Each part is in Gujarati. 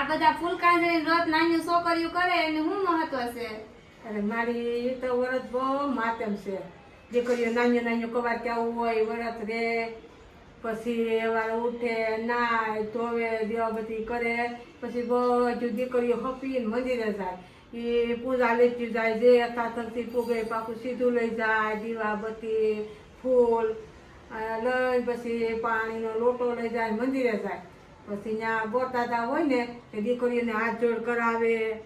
બધા ફૂલ કાંજળી વ્રત નાની છોકરીઓ કરે એનું શું મહત્વ છે? અરે મારી તો વ્રત બહુ માતમ છે. દીકરીઓ નાની નાની કવાર કેવું હોય વ્રત રે, પછી વાર ઉઠે, નાય ધોવે, દીવાબત્તી કરે, પછી બધું દીકરીઓ હપીને મંદિરે જાય. એ પૂજા લેતી જાય, જે અથાથરથી પૂગે પાકું સીધું લઈ જાય, દીવાબત્તી ફૂલ લઈ, પછી પાણીનો લોટો લઈ જાય, મંદિરે જાય. પછી ત્યાં ગોતાતા હોય ને તે દીકરીઓને હાથ જોડ કરાવે,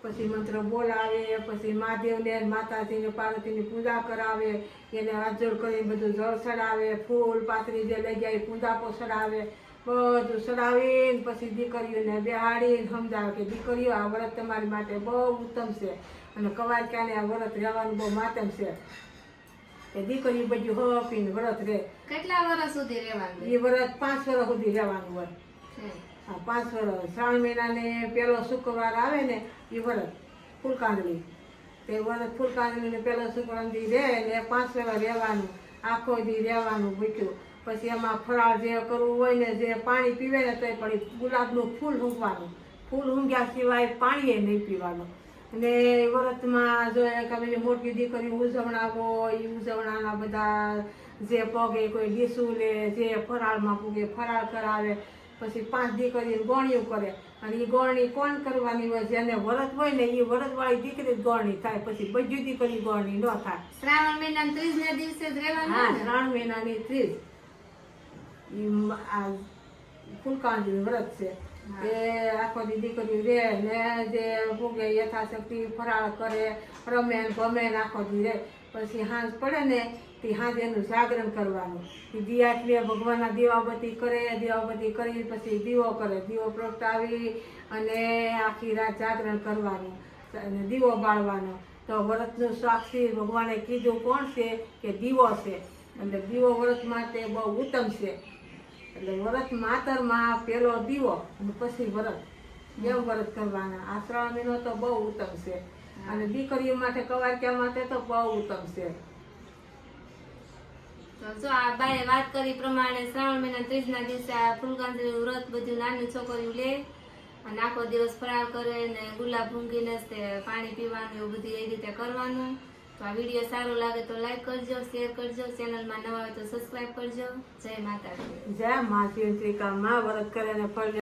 પછી મંત્ર બોલાવે, પછી મહાદેવને માતાજીને પાર્વતીની પૂજા કરાવે, એને હાથ જોડ કરીને બધું જળ ચડાવે, ફૂલ પાતળી જે લઈ જાય પૂજાપો ચડાવે, બધું ચડાવીને પછી દીકરીઓને બેહાડીને સમજાવે કે દીકરીઓ આ વ્રત તમારી માટે બહુ ઉત્તમ છે અને કવાર ક્યાંને આ વ્રત રહેવાનું બહુ માતમ છે. એ દીકરીઓ બધું હપીને વ્રત રહે. કેટલા વર્ષ સુધી રહેવાનું? એ વ્રત 5 વર્ષ સુધી રહેવાનું હોય. હા, 5 વર્ષ. શ્રાવણ મહિનાને પેલો શુક્રવાર આવે ને એ વ્રત ફૂલકાંદળી, તે વ્રત ફૂલકાંદળીને પેલો શુક્રવાર દી રહે ને 5 વર્ષ રહેવાનું, આખો દી રહેવાનું ભૂખ્યું. પછી એમાં ફરાળ જે કરવું હોય ને, જે પાણી પીવે ને તો પણ ગુલાબનું ફૂલ ઊંઘવાનું, ફૂલ ઊંઘ્યા સિવાય પાણીએ નહીં પીવાનું. અને વ્રતમાં જો કે મોટી દીકરી ઉજવણા હોય એ ઉજવણાના બધા જે પગે કોઈ ડીસું લે, જે ફરાળમાં પૂગે ફરાળ કરાવે, પછી 5 દીકરીને ગોળીઓ કરે. અને એ ગોળણી કોણ કરવાની હોય? જેને વ્રત હોય ને એ વ્રતવાળી દીકરી જ ગોળણી થાય, પછી બધી દીકરી ગોળણી ન થાય. શ્રાવણ મહિના 30 દિવસે જ રહેવાનું? હા, શ્રાવણ મહિનાની 30 આ ફૂલકાંદળી વ્રત છે. એ આખો દી દીકરીઓ રહે ને જે ભોગે યથાશક્તિ ફરાળ કરે, રમે ગમે ને આખો દી રહે. પછી સાંજ પડે ને તે સાંજે એનું જાગરણ કરવાનું. એ દિયાટલે ભગવાનના દીવાબત્તી કરે, દીવાબત્તી કરી પછી દીવો કરે, દીવો પ્રગટાવી અને આખી રાત જાગરણ કરવાનું અને દીવો બાળવાનો. તો વ્રતનું સાક્ષી ભગવાને કીધું કોણ છે કે દીવો છે, એટલે દીવો વ્રત માટે બહુ ઉત્તમ છે. એટલે વ્રત માતરમાં પેલો દીવો અને પછી વ્રત, એમ વ્રત કરવાના. આ શ્રાવણ મહિનો તો બહુ ઉત્તમ છે અને દીકરીઓ માટે કવારક્યા માટે તો બહુ ઉત્તમ છે. તો જો આ બાએ વાત કરી પ્રમાણે શ્રાવણ મહિના 30 દિવસે આ ફૂલકાંદળી વ્રત બધું નાની છોકરીઓ લે અને આખો દિવસ ફરાળ કરે ને ગુલાબ ઊંઘીને તે પાણી પીવાનું, એવું બધું એ રીતે કરવાનું. તો આ વિડીયો સારો લાગે તો લાઈક કરજો, શેર કરજો, ચેનલમાં નવા હોય તો સબસ્ક્રાઈબ કરજો. જય માતાજી. જય મા શિવત્રિકા. માં વ્રત કરે ને ફળ